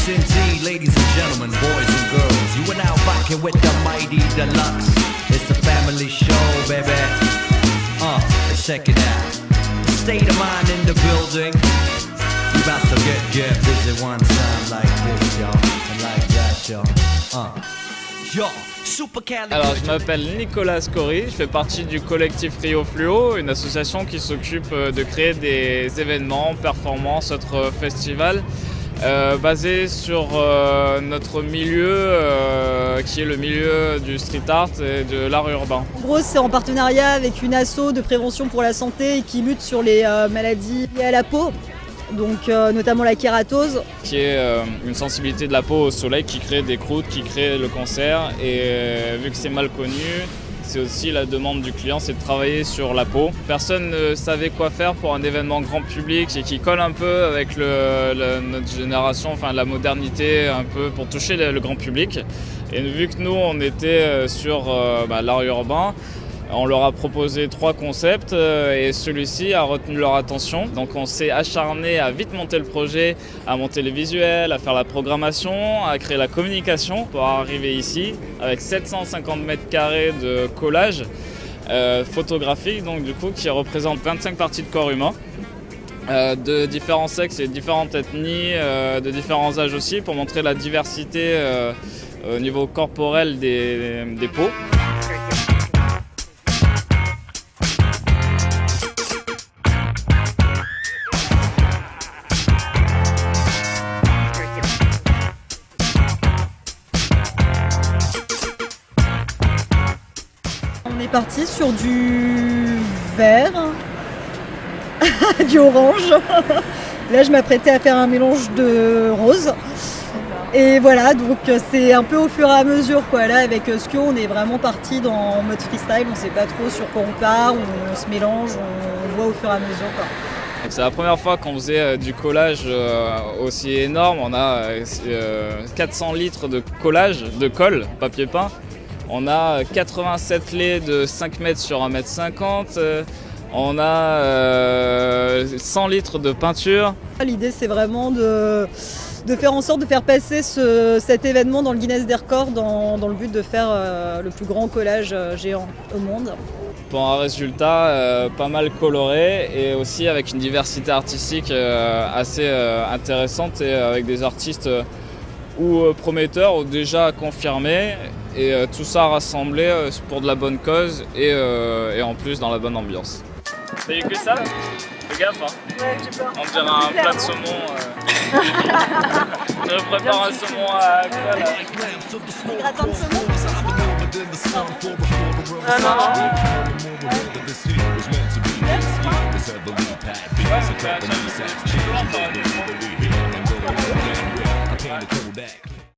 Yes indeed, ladies and gentlemen, boys and girls, you are now rocking with the mighty deluxe. It's a family show, baby. Check it out. State of mind in the building. You about to get busy one time like this, y'all, and like that, y'all. Yo. Alors, je m'appelle Nicolas Scori, je fais partie du collectif Rio Fluo, une association qui s'occupe de créer des événements, performances, autres festivals basés sur notre milieu qui est le milieu du street art et de l'art urbain. En gros, c'est en partenariat avec une asso de prévention pour la santé qui lutte sur les maladies liées à la peau. Donc notamment la kératose. Qui est une sensibilité de la peau au soleil qui crée des croûtes, qui crée le cancer. Et vu que c'est mal connu, c'est aussi la demande du client, c'est de travailler sur la peau. Personne ne savait quoi faire pour un événement grand public et qui colle un peu avec notre génération, enfin la modernité, un peu pour toucher le grand public. Et vu que nous, on était sur l'art urbain, on leur a proposé 3 concepts et celui-ci a retenu leur attention. Donc on s'est acharné à vite monter le projet, à monter les visuels, à faire la programmation, à créer la communication pour arriver ici avec 750 mètres carrés de collage photographique, donc du coup qui représente 25 parties de corps humain. De différents sexes et différentes ethnies, de différents âges aussi, pour montrer la diversité au niveau corporel des peaux. On est parti sur du vert, du orange. Là, je m'apprêtais à faire un mélange de rose. Et voilà, donc c'est un peu au fur et à mesure, quoi. Là, avec Skio, on est vraiment parti en mode freestyle. On ne sait pas trop sur quoi on part, on se mélange, on voit au fur et à mesure, quoi. C'est la première fois qu'on faisait du collage aussi énorme. On a 400 litres de collage, de colle, papier peint. On a 87 laits de 5 mètres sur 1 mètre 50. On a 100 litres de peinture. L'idée, c'est vraiment de faire en sorte de faire passer cet événement dans le Guinness des records dans le but de faire le plus grand collage géant au monde. Pour un résultat pas mal coloré et aussi avec une diversité artistique assez intéressante et avec des artistes ou prometteurs ou déjà confirmés et tout ça rassemblé pour de la bonne cause et en plus dans la bonne ambiance. T'as eu que ça là ? Fais gaffe hein. Ouais, j'ai peur. On dirait un plat de saumon. Je prépare un saumon à quoi là ? Des gratins de saumon ? Ah non non. Ouais, mais